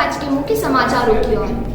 आज के मुख्य समाचारों की ओर।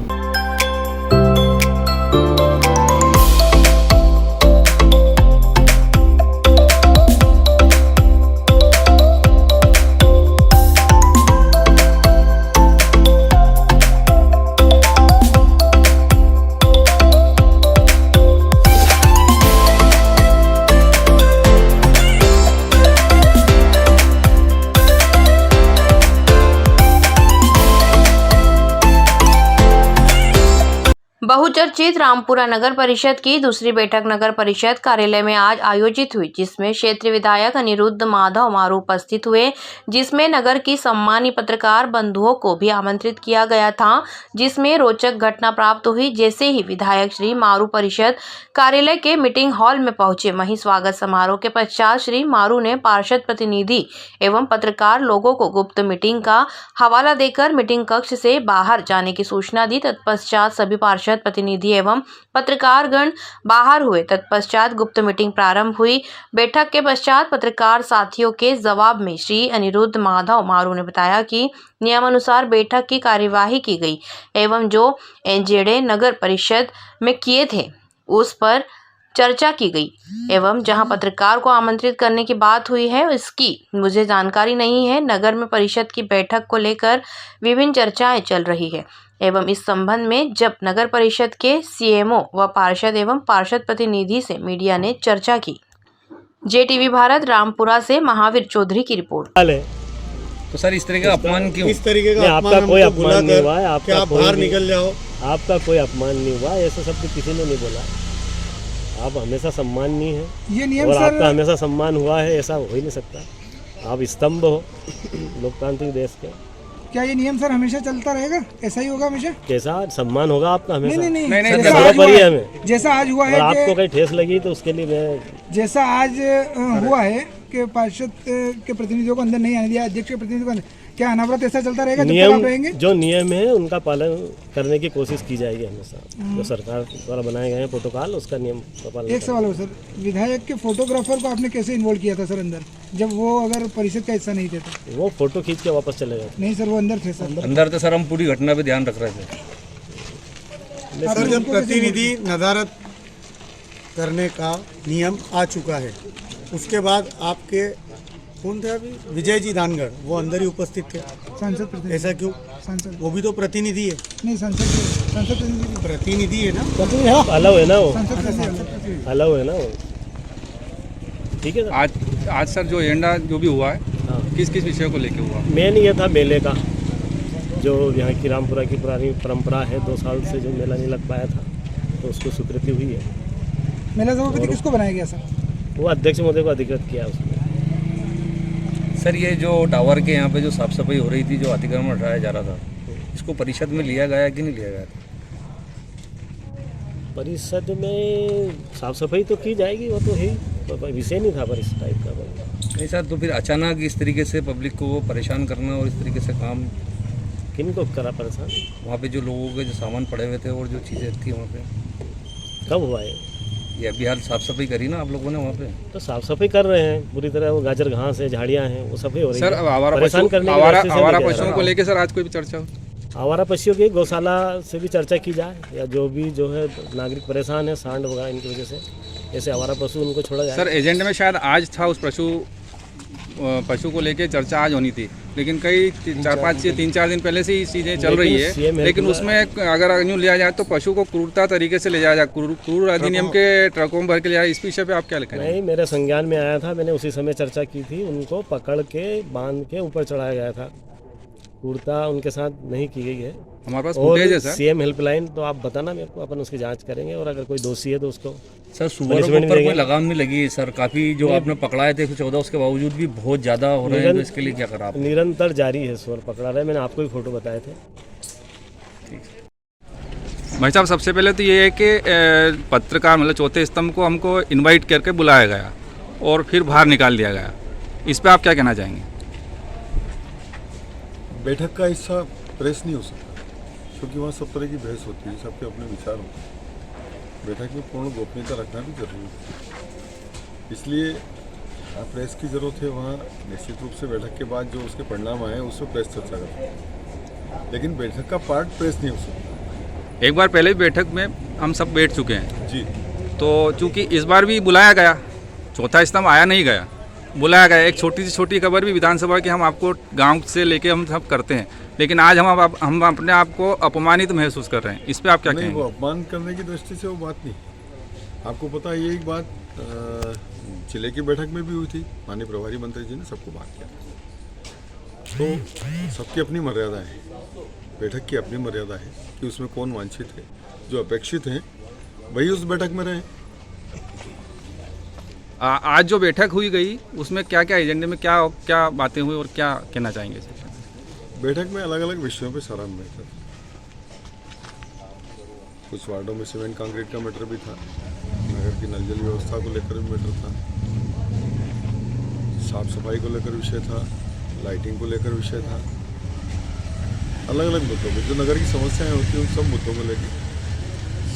बहुचर्चित रामपुरा नगर परिषद की दूसरी बैठक नगर परिषद कार्यालय में आज आयोजित हुई, जिसमें क्षेत्रीय विधायक अनिरुद्ध माधव मारू उपस्थित हुए, जिसमें नगर की सम्मानित पत्रकार बंधुओं को भी आमंत्रित किया गया था। जिसमें रोचक घटना प्राप्त हुई। जैसे ही विधायक श्री मारू परिषद कार्यालय के मीटिंग हॉल में पहुंचे, वहीं स्वागत समारोह के पश्चात श्री मारू ने पार्षद प्रतिनिधि एवं पत्रकार लोगों को गुप्त मीटिंग का हवाला देकर मीटिंग कक्ष से बाहर जाने की सूचना दी। तत्पश्चात सभी पार्षद प्रतिनिधि एवं पत्रकारगण बाहर हुए। तत्पश्चात गुप्त मीटिंग प्रारंभ हुई। बैठक के पश्चात पत्रकार साथियों के जवाब में श्री अनिरुद्ध माधव मारू ने बताया कि नियमानुसार बैठक की कार्यवाही की गई एवं जो एजेंडे नगर परिषद में किए थे उस पर चर्चा की गई एवं जहां पत्रकार को आमंत्रित करने की बात हुई है इसकी मुझे जानकारी नहीं है। नगर में परिषद की बैठक को लेकर विभिन्न चर्चाएं चल रही है एवं इस संबंध में जब नगर परिषद के सीएमओ व पार्षद एवं पार्षद प्रतिनिधि से मीडिया ने चर्चा की। JTV भारत रामपुरा से महावीर चौधरी की रिपोर्ट। तो सर इस तरह का अपमान क्यों? इस तरीके का आपका कोई अपमान नहीं हुआ है, आपका आप बाहर निकल जाओ। आपका कोई अपमान नहीं हुआ, ऐसा शब्द किसी ने नहीं बोला। आप हमेशा सम्माननीय है, ये नियम और सर आपका हमेशा सम्मान हुआ है, ऐसा हो ही नहीं सकता। आप स्तंभ हो लोकतांत्रिक देश के। क्या ये नियम सर हमेशा चलता रहेगा? ऐसा ही होगा हमेशा? कैसा सम्मान होगा आपका हमेशा? नहीं, जैसा आज हुआ है, आपको कहीं ठेस लगी तो उसके लिए मैं जैसा आज हुआ है कि पार्षद के प्रतिनिधियों को अंदर नहीं आने दिया, अध्यक्ष के प्रतिनिधियों को अंदर, क्या अनावरत ऐसा चलता रहेगा जब तक आप रहेंगे? जो नियम है उनका पालन करने की कोशिश की जाएगी हमेशा। जो सरकार द्वारा बनाए गए हैं प्रोटोकॉल, उसका नियम का पालन। एक सवाल हो सर, विधायक के फोटोग्राफर को आपने कैसे इन्वॉल्व किया था सर अंदर, जब वो अगर परिषद का हिस्सा नहीं थे तो? वो फोटो खींच के वापस चले गए। नहीं सर, वो अंदर थे सर। अंदर तो सर हम पूरी घटना पे ध्यान रख रहे थे सर। जब प्रतिनिधि नदारत करने का नियम आ चुका है, उसके बाद आपके कौन थे अभी? विजय जी दानगढ़, वो अंदर ही उपस्थित थे। सांसद प्रतिनिधि। ऐसा क्यों? सांसद वो भी तो प्रतिनिधि है। नहीं, सांसद प्रतिनिधि है ना, अलग है ना वो, सांसद अलग है ना वो। ठीक है सर। आज सर जो एजेंडा जो भी हुआ है, हाँ, किस किस विषय को लेके हुआ? मेन ये था मेले का, जो यहाँ की रामपुरा की पुरानी परंपरा है, 2 साल से जो मेला नहीं लग पाया था, तो उसको स्वीकृति हुई है। मेला सभापति किसको बनाया गया सर? वो अध्यक्ष महोदय को अधिकृत किया उसने। सर ये जो टावर के यहाँ पे जो साफ सफाई हो रही थी, जो अतिक्रमण हटाया जा रहा था, इसको परिषद में लिया गया कि नहीं लिया गया? परिषद में साफ सफाई तो की जाएगी, वो तो है, विषय नहीं था पर इस टाइप का। नहीं सर, तो फिर अचानक इस तरीके से पब्लिक को परेशान करना और इस तरीके से काम किन को करा परेशान? वहाँ पे जो लोगों के जो सामान पड़े हुए थे और जो चीज़ें थी वहाँ पे। कब हुआ है ये? अभी हाल साफ सफाई करी ना आप लोगों ने वहाँ पे? तो साफ सफाई कर रहे हैं पूरी तरह। वो गाजर घास है, झाड़ियाँ हैं, वो सफाई हो रही है। सर आवारा पशुओं को लेकर सर आज कोई भी चर्चा हो? आवारा पशुओं की गौशाला से भी चर्चा की जाए, या जो भी जो है नागरिक परेशान है सांड वगैरह इनकी वजह से, ऐसे आवारा पशु उनको छोड़ा जाए। सर एजेंडे में शायद आज था उस पशु को लेके चर्चा आज होनी थी, लेकिन कई 3-4 दिन पहले से ही चीज़ें चल रही है। लेकिन उसमें अगर यूँ लिया जाए तो पशु को क्रूरता तरीके से ले जाया जाए, क्रूर अधिनियम के ट्रकों में भर के ले जाए, इस विषय पे आप क्या लिखें? नहीं, मेरे संज्ञान में आया था, मैंने उसी समय चर्चा की थी। उनको पकड़ के बांध के ऊपर चढ़ाया गया था, क्रूरता उनके साथ नहीं की गई है। हमारे पास फुटेज है सर। CM हेल्पलाइन तो आप बताना मेरे को, अपन उसकी जांच करेंगे, और अगर कोई दोषी है तो उसको सर सुअरों के ऊपर कोई लगाम नहीं लगी सर। काफ़ी जो आपने पकड़ाए थे 14, उसके बावजूद भी बहुत ज़्यादा हो रहे हैं, तो इसके लिए क्या करा आप? निरंतर जारी है, सुअर पकड़ा रहे। मैंने आपको भी फोटो बताए थे। भाई साहब, सबसे पहले तो ये है कि पत्रकार मतलब चौथे स्तंभ को हमको इनवाइट करके बुलाया गया और फिर बाहर निकाल दिया गया, इस पर आप क्या कहना चाहेंगे? बैठक का हिस्सा प्रेस नहीं हो सकता, क्योंकि वहाँ सब तरह की बहस होती है, सबके अपने विचार होते हैं। बैठक में पूर्ण गोपनीयता रखना भी जरूरी है, इसलिए प्रेस की ज़रूरत है। वहाँ निश्चित रूप से बैठक के बाद जो उसके परिणाम आए उस पर प्रेस चर्चा करते हैं। लेकिन बैठक का पार्ट प्रेस नहीं हो सकता। एक बार पहले भी बैठक में हम सब बैठ चुके हैं, जी, तो चूंकि इस बार भी बुलाया गया, चौथा स्तंभ आया नहीं गया, बुलाया गया। एक छोटी से छोटी खबर भी विधानसभा की हम आपको गांव से लेके हम सब करते हैं, लेकिन आज हम अपने आप को अपमानित महसूस कर रहे हैं। इस पे आप क्या नहीं, कहेंगे? वो अपमान करने की दृष्टि से वो बात नहीं। आपको पता है, ये एक बात जिले की बैठक में भी हुई थी, माननीय प्रभारी मंत्री जी ने सबको बात किया। तो सबकी अपनी मर्यादा है, बैठक की अपनी मर्यादा है कि उसमें कौन वांछित है, जो अपेक्षित हैं वही उस बैठक में रहें। आज जो बैठक हुई गई उसमें क्या क्या एजेंडे में क्या क्या बातें हुई और क्या कहना चाहेंगे? बैठक में अलग अलग विषयों पे सारा मैटर, कुछ वार्डों में सीमेंट कंक्रीट का मैटर भी था, नगर की नल जल व्यवस्था को लेकर भी मैटर था, साफ सफाई को लेकर विषय था, लाइटिंग को लेकर विषय था। अलग अलग मुद्दों में जो नगर की समस्याएं होती हैं उन सब मुद्दों को लेकर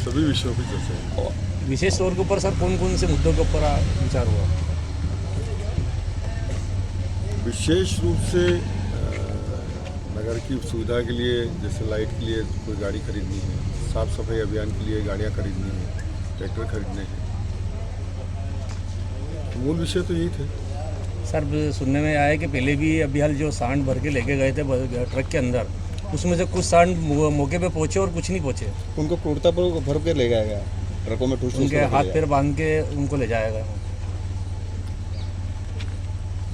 सभी विषयों पर चर्चा है। विशेष तौर के ऊपर सर कौन कौन से मुद्दों के ऊपर विचार हुआ? विशेष रूप से नगर की सुविधा के लिए, जैसे लाइट के लिए कोई गाड़ी खरीदनी है, साफ सफाई अभियान के लिए गाड़ियां खरीदनी है, ट्रैक्टर खरीदने हैं, तो मूल विषय तो यही थे। सर सुनने में आया कि पहले भी अभी हाल जो सांड भर के लेके गए थे ट्रक के अंदर, उसमें से कुछ सांड मौके पे पहुंचे और कुछ नहीं पहुंचे। उनको क्रूरता पर भर के ले जाया गया, ट्रकों में ठूस उनके हाथ पैर बांध के उनको ले जाया गया।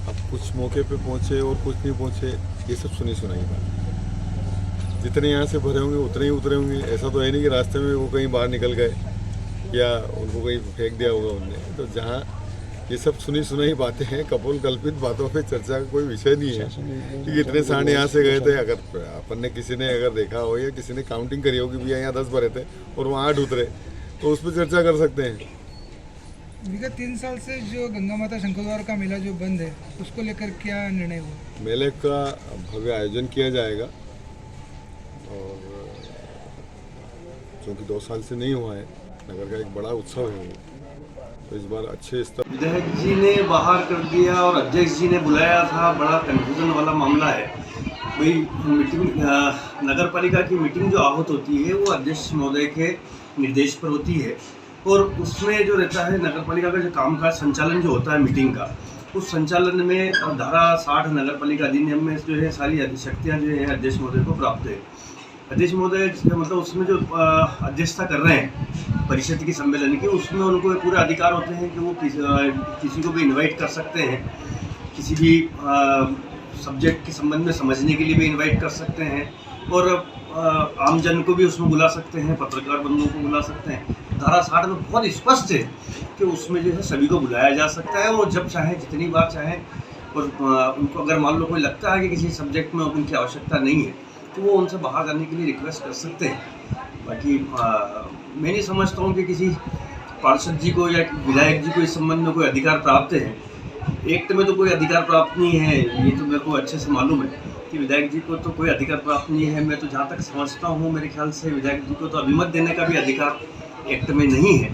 अब कुछ मौके पे पहुंचे और कुछ नहीं पहुंचे, ये सब सुनी सुनाई बात। जितने यहाँ से भरे होंगे उतने ही उतरे होंगे। ऐसा तो है नहीं कि रास्ते में वो कहीं बाहर निकल गए या उनको कहीं फेंक दिया होगा उनने। तो जहाँ ये सब सुनी सुनाई बातें हैं, कपोल कल्पित बातों पे चर्चा का कोई विषय नहीं है कि इतने सांड यहाँ से गए थे। अगर अपन ने किसी ने अगर देखा हो या किसी ने काउंटिंग करी होगी भैया यहाँ 10 भरे थे और वहाँ 8 उतरे, तो उस पर चर्चा कर सकते हैं। विगत 3 साल से जो गंगा माता शंखद्वार का मेला जो बंद है, उसको लेकर क्या निर्णय हुआ? मेले का भव्य आयोजन किया जाएगा और क्योंकि 2 साल से नहीं हुआ है, नगर का एक बड़ा उत्सव है, तो इस बार अच्छे स्तर। विधायक जी ने बाहर कर दिया और अध्यक्ष जी ने बुलाया था, बड़ा कंफ्यूजन वाला मामला है। वही मीटिंग, नगर पालिका की मीटिंग जो आहूत होती है वो अध्यक्ष महोदय के निर्देश पर होती है और उसमें जो रहता है नगर पालिका का जो कामकाज संचालन जो होता है मीटिंग का, उस संचालन में धारा 60 नगर पालिका अधिनियम में जो है सारी शक्तियाँ जो है अध्यक्ष महोदय को प्राप्त है। अध्यक्ष महोदय मतलब उसमें जो अध्यक्षता कर रहे हैं परिषद की सम्मेलन की, उसमें उनको पूरे अधिकार होते हैं कि वो किसी को भी इनवाइट कर सकते हैं, किसी भी सब्जेक्ट के संबंध में समझने के लिए भी इनवाइट कर सकते हैं और आम जन को भी उसमें बुला सकते हैं, पत्रकार बंधुओं को बुला सकते हैं। धारा 60 में बहुत स्पष्ट है कि उसमें जो है सभी को बुलाया जा सकता है और जब चाहे जितनी बार चाहे, और उनको अगर मान लो कोई लगता है कि किसी सब्जेक्ट में उनकी आवश्यकता नहीं है तो वो उनसे बाहर करने के लिए रिक्वेस्ट कर सकते हैं। बाकी मैं नहीं समझता हूँ कि किसी पार्षद जी को या विधायक जी को इस संबंध में कोई अधिकार प्राप्त है। एक्ट में तो कोई अधिकार प्राप्त नहीं है, ये तो मेरे को अच्छे से मालूम है कि विधायक जी को तो कोई अधिकार प्राप्त नहीं है। मैं तो जहाँ तक समझता हूँ मेरे ख्याल से विधायक जी को तो अभिमत देने का भी अधिकार एक्ट में नहीं है।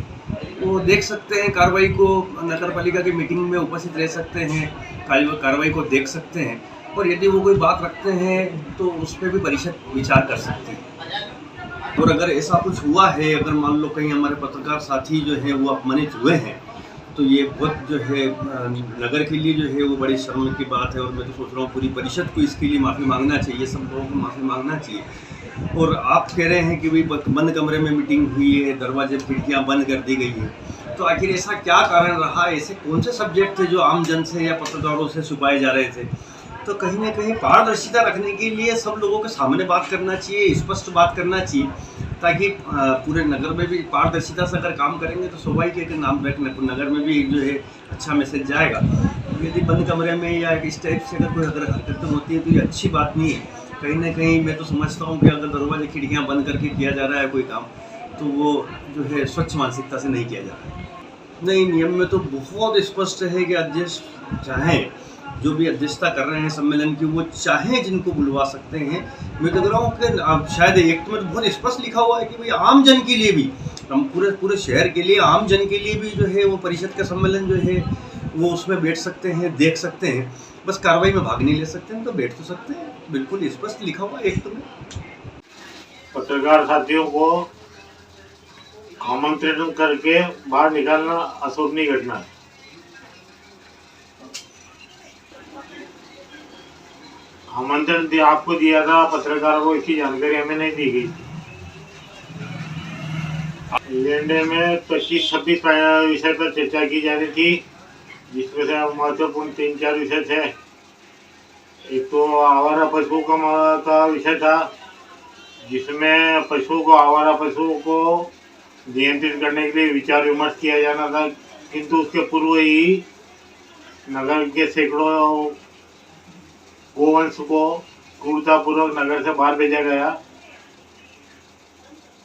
वो देख सकते हैं कार्रवाई को, नगर पालिका की मीटिंग में उपस्थित रह सकते हैं, कार्रवाई को देख सकते हैं और यदि वो कोई बात रखते हैं तो उस पर भी परिषद विचार कर सकती है। और अगर ऐसा कुछ हुआ है, अगर मान लो कहीं हमारे पत्रकार साथी जो है वो अपमानित हुए हैं, तो ये बहुत जो है नगर के लिए जो है वो बड़ी शर्म की बात है और मैं तो सोच रहा हूँ पूरी परिषद को इसके लिए माफ़ी मांगना चाहिए, सब लोगों को माफ़ी मांगना चाहिए। और आप कह रहे हैं कि भाई बंद कमरे में मीटिंग हुई है, दरवाजे खिड़कियाँ बंद कर दी गई है, तो आखिर ऐसा क्या कारण रहा? ऐसे कौन से सब्जेक्ट थे जो आम जन से या पत्रकारों से छुपाए जा रहे थे? तो कहीं ना कहीं पारदर्शिता रखने के लिए सब लोगों के सामने बात करना चाहिए, स्पष्ट बात करना चाहिए, ताकि पूरे नगर में भी पारदर्शिता से अगर काम करेंगे तो स्वाभाविक है कि नाम नगर में भी जो है अच्छा मैसेज जाएगा। यदि बंद कमरे में या इस टाइप से अगर हरकतें होती है तो ये अच्छी बात नहीं है। कहीं ना कहीं मैं तो समझता हूँ कि अगर दरवाजे खिड़कियाँ बंद करके किया जा रहा है कोई काम, तो वो जो है स्वच्छ मानसिकता से नहीं किया जा रहा है। नहीं, नियम में तो बहुत स्पष्ट है कि अध्यक्ष चाहें, जो भी अध्यक्षता कर रहे हैं सम्मेलन की, वो चाहे जिनको बुलवा सकते हैं। मैं तो कह रहा हूँ कि शायद एक्ट में तो बहुत स्पष्ट लिखा हुआ है कि भाई आम जन के लिए भी, हम पूरे शहर के लिए, आम जन के लिए भी जो है वो परिषद का सम्मेलन जो है वो उसमें बैठ सकते हैं, देख सकते हैं, बस कार्रवाई में भाग नहीं ले सकते हैं, तो बैठ तो सकते हैं। बिल्कुल स्पष्ट लिखा हुआ है एक्ट में। पत्रकार साथियों को आमंत्रण करके बाहर निकालना अशोभनीय घटना है। आमंत्रण आपको दिया था पत्रकारों को, इसकी जानकारी हमें नहीं दी गई थी। एजेंडे में 25-26 विषय पर चर्चा की जा रही थी, जिसमें से महत्वपूर्ण 3-4 विषय थे। एक तो आवारा पशुओं का विषय था, जिसमें आवारा पशुओं को नियंत्रित करने के लिए विचार विमर्श किया जाना था, किंतु उसके पूर्व ही नगर के सैकड़ों गोवंश को क्रूरतापूर्वक नगर से बाहर भेजा गया।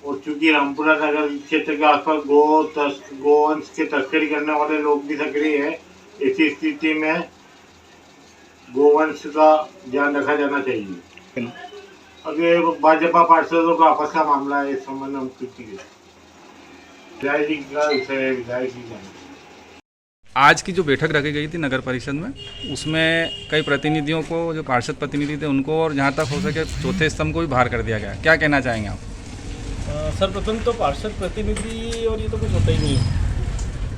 और चूंकि रामपुरा नगर क्षेत्र के आसपास गोवंश की तस्करी करने वाले लोग भी सक्रिय है, ऐसी स्थिति में गोवंश का ध्यान रखा जाना चाहिए। अभी भाजपा पार्षदों का आपस का मामला है, इस संबंध में विधायक जी का विषय है। विधायक जी का आज की जो बैठक रखी गई थी नगर परिषद में, उसमें कई प्रतिनिधियों को, जो पार्षद प्रतिनिधि थे उनको, और जहाँ तक हो सके चौथे स्तंभ को भी बाहर कर दिया गया। क्या कहना चाहेंगे आप? सर्वप्रथम तो पार्षद प्रतिनिधि और ये तो कुछ होता ही नहीं है।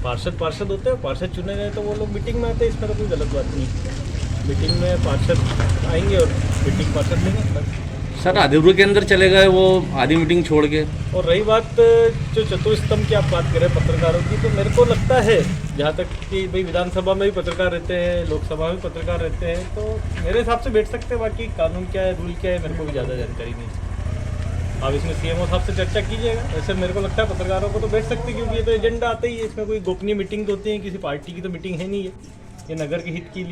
पार्षद होते हैं, पार्षद चुने गए तो वो लोग मीटिंग में आते हैं, इसमें तो कोई गलत बात नहीं है। मीटिंग में पार्षद आएंगे और मीटिंग पार्षद लेंगे। सर अधिवृत के अंदर चले गए वो आधी मीटिंग छोड़ के। और रही बात जो चतुस्तंभ की आप बात करें पत्रकारों की, तो मेरे को लगता है जहाँ तक कि भाई विधानसभा में भी पत्रकार रहते हैं, लोकसभा में पत्रकार रहते हैं, तो मेरे हिसाब से बैठ सकते हैं। बाकी कानून क्या है, रूल क्या है, मेरे को भी ज़्यादा जानकारी नहीं है। आप इसमें सीएमओ साहब से चर्चा कीजिएगा। वैसे मेरे को लगता है पत्रकारों को तो बैठ सकते हैं, क्योंकि ये तो एजेंडा आता ही है। इसमें कोई गोपनीय मीटिंग तो होती है, किसी पार्टी की तो मीटिंग है नहीं है, ये नगर के हित के लिए